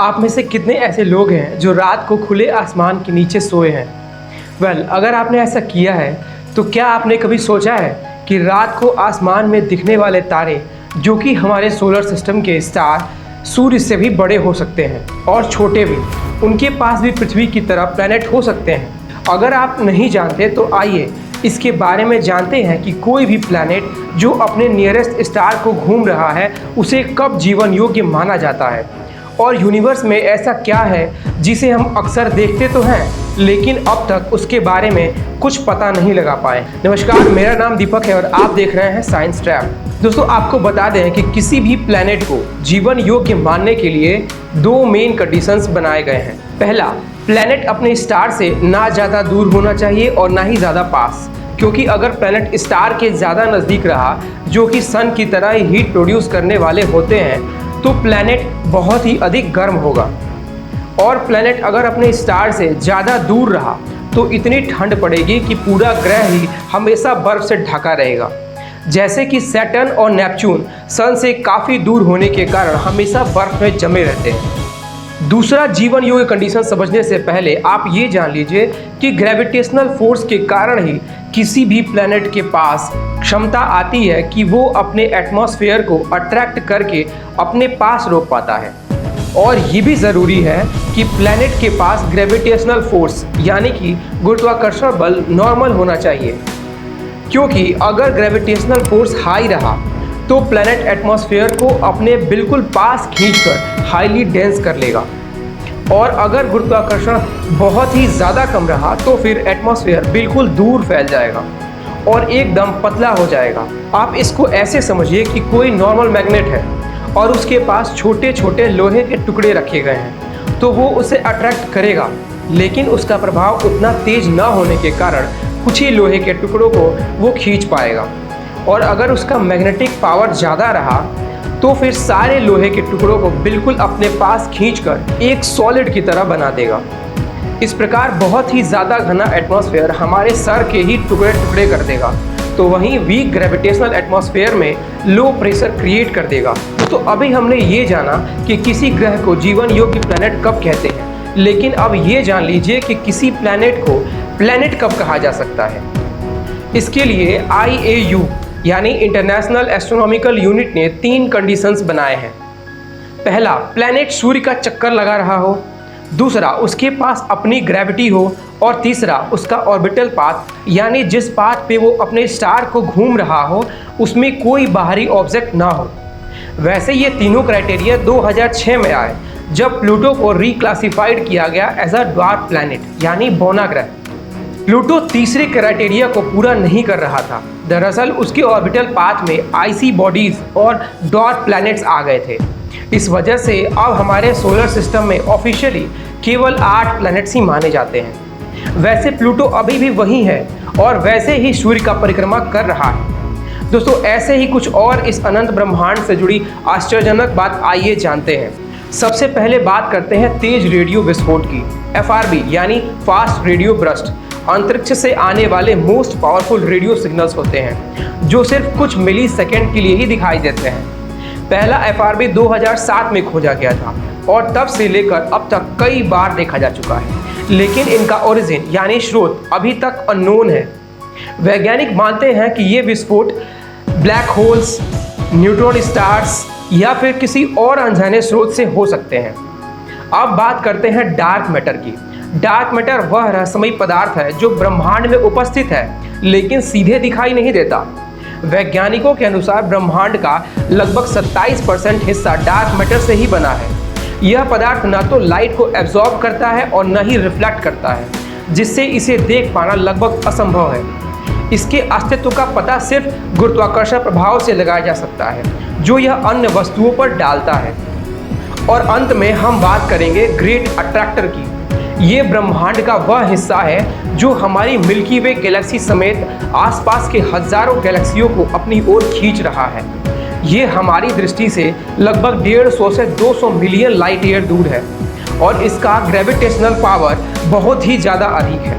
आप में से कितने ऐसे लोग हैं जो रात को खुले आसमान के नीचे सोए हैं? अगर आपने ऐसा किया है तो क्या आपने कभी सोचा है कि रात को आसमान में दिखने वाले तारे, जो कि हमारे सोलर सिस्टम के स्टार सूर्य से भी बड़े हो सकते हैं और छोटे भी, उनके पास भी पृथ्वी की तरह प्लैनेट हो सकते हैं। अगर आप नहीं जानते तो आइए इसके बारे में जानते हैं कि कोई भी प्लैनेट जो अपने नियरेस्ट स्टार को घूम रहा है उसे कब जीवन योग्य माना जाता है, और यूनिवर्स में ऐसा क्या है जिसे हम अक्सर देखते तो हैं लेकिन अब तक उसके बारे में कुछ पता नहीं लगा पाए। नमस्कार, मेरा नाम दीपक है और आप देख रहे हैं साइंस ट्रैप। दोस्तों, आपको बता दें कि किसी भी प्लैनेट को जीवन योग्य मानने के लिए दो मेन कंडीशंस बनाए गए हैं। पहला, प्लैनेट अपने स्टार से ना ज़्यादा दूर होना चाहिए और ना ही ज़्यादा पास, क्योंकि अगर प्लैनेट स्टार के ज़्यादा नज़दीक रहा, जो कि सन की तरह ही हीट प्रोड्यूस करने वाले होते हैं, तो प्लैनेट बहुत ही अधिक गर्म होगा। और प्लैनेट अगर अपने स्टार से ज़्यादा दूर रहा तो इतनी ठंड पड़ेगी कि पूरा ग्रह ही हमेशा बर्फ से ढका रहेगा। जैसे कि सैटर्न और नेपच्यून सन से काफ़ी दूर होने के कारण हमेशा बर्फ में जमे रहते हैं। दूसरा जीवन योग्य कंडीशन समझने से पहले आप ये जान लीजिए कि ग्रेविटेशनल फोर्स के कारण ही किसी भी प्लैनेट के पास क्षमता आती है कि वो अपने एटमॉस्फेयर को अट्रैक्ट करके अपने पास रोक पाता है। और ये भी ज़रूरी है कि प्लैनेट के पास ग्रेविटेशनल फोर्स यानी कि गुरुत्वाकर्षण बल नॉर्मल होना चाहिए, क्योंकि अगर ग्रेविटेशनल फोर्स हाई रहा तो प्लैनेट एटमॉस्फेयर को अपने बिल्कुल पास खींचकर हाईली डेंस कर लेगा, और अगर गुरुत्वाकर्षण बहुत ही ज़्यादा कम रहा तो फिर एटमॉस्फेयर बिल्कुल दूर फैल जाएगा और एकदम पतला हो जाएगा। आप इसको ऐसे समझिए कि कोई नॉर्मल मैग्नेट है और उसके पास छोटे छोटे लोहे के टुकड़े रखे गए हैं, तो वो उसे अट्रैक्ट करेगा, लेकिन उसका प्रभाव उतना तेज ना होने के कारण कुछ ही लोहे के टुकड़ों को वो खींच पाएगा। और अगर उसका मैग्नेटिक पावर ज़्यादा रहा तो फिर सारे लोहे के टुकड़ों को बिल्कुल अपने पास खींचकर एक सॉलिड की तरह बना देगा। इस प्रकार बहुत ही ज़्यादा घना एटमॉस्फेयर हमारे सर के ही टुकड़े टुकड़े कर देगा, तो वहीं वीक ग्रेविटेशनल एटमॉस्फेयर में लो प्रेशर क्रिएट कर देगा। तो अभी हमने ये जाना कि किसी ग्रह को जीवन योग्य प्लैनेट कब कहते हैं, लेकिन अब ये जान लीजिए कि किसी प्लैनेट को प्लैनेट कब कहा जा सकता है। इसके लिए IAU यानी इंटरनेशनल एस्ट्रोनॉमिकल यूनिट ने 3 कंडीशंस बनाए हैं। पहला, प्लैनेट सूर्य का चक्कर लगा रहा हो। दूसरा, उसके पास अपनी ग्रेविटी हो। और तीसरा, उसका ऑर्बिटल पाथ यानी जिस पाथ पे वो अपने स्टार को घूम रहा हो उसमें कोई बाहरी ऑब्जेक्ट ना हो। वैसे ये तीनों क्राइटेरिया 2006 में आए, जब प्लूटो को रिक्लासिफाइड किया गया एज अ ड्वार्फ प्लैनेट यानी बौना ग्रह। प्लूटो तीसरे क्राइटेरिया को पूरा नहीं कर रहा था। दरअसल उसके ऑर्बिटल पाथ में आइसी बॉडीज और ड्वार्फ प्लैनेट्स आ गए थे। इस वजह से अब हमारे सोलर सिस्टम में ऑफिशियली केवल 8 प्लैनेट्स ही माने जाते हैं। वैसे प्लूटो अभी भी वही है और वैसे ही सूर्य का परिक्रमा कर रहा है। दोस्तों, ऐसे ही कुछ और इस अनंत ब्रह्मांड से जुड़ी आश्चर्यजनक बात आइए जानते हैं। सबसे पहले बात करते हैं तेज रेडियो विस्फोट की। FRB यानी फास्ट रेडियो बर्स्ट अंतरिक्ष से आने वाले मोस्ट पावरफुल रेडियो सिग्नल्स होते हैं, जो सिर्फ कुछ मिली सेकेंड के लिए ही दिखाई देते हैं। पहला FRB 2007 में खोजा गया था और तब से लेकर अब तक कई बार देखा जा चुका है, लेकिन इनका ओरिजिन यानी स्रोत अभी तक अननोन है। वैज्ञानिक मानते हैं कि ये विस्फोट ब्लैक होल्स, न्यूट्रॉन स्टार्स या फिर किसी और अनजाने स्रोत से हो सकते हैं। अब बात करते हैं डार्क मैटर की। डार्क मैटर वह रहस्यमयी पदार्थ है जो ब्रह्मांड में उपस्थित है लेकिन सीधे दिखाई नहीं देता। वैज्ञानिकों के अनुसार ब्रह्मांड का लगभग 27% हिस्सा डार्क मैटर से ही बना है। यह पदार्थ न तो लाइट को एब्जॉर्ब करता है और न ही रिफ्लेक्ट करता है, जिससे इसे देख पाना लगभग असंभव है। इसके अस्तित्व का पता सिर्फ गुरुत्वाकर्षण प्रभाव से लगाया जा सकता है, जो यह अन्य वस्तुओं पर डालता है। और अंत में हम बात करेंगे ग्रेट अट्रैक्टर की। ये ब्रह्मांड का वह हिस्सा है जो हमारी मिल्की वे गैलेक्सी समेत आसपास के हजारों गैलेक्सियों को अपनी ओर खींच रहा है। ये हमारी दृष्टि से लगभग 150 से 200 मिलियन लाइट ईयर दूर है और इसका ग्रेविटेशनल पावर बहुत ही ज़्यादा अधिक है।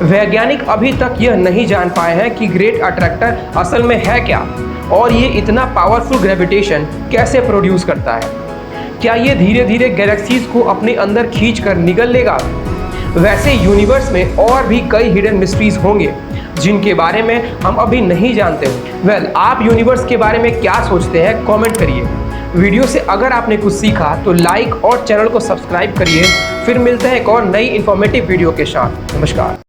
वैज्ञानिक अभी तक यह नहीं जान पाए हैं कि ग्रेट अट्रैक्टर असल में है क्या और ये इतना पावरफुल ग्रेविटेशन कैसे प्रोड्यूस करता है। क्या ये धीरे धीरे गैलेक्सीज को अपने अंदर खींच कर निगल लेगा? वैसे यूनिवर्स में और भी कई हिडन मिस्ट्रीज होंगे जिनके बारे में हम अभी नहीं जानते। आप यूनिवर्स के बारे में क्या सोचते हैं, कमेंट करिए। वीडियो से अगर आपने कुछ सीखा तो लाइक और चैनल को सब्सक्राइब करिए। फिर मिलते हैं एक और नई इंफॉर्मेटिव वीडियो के साथ। नमस्कार।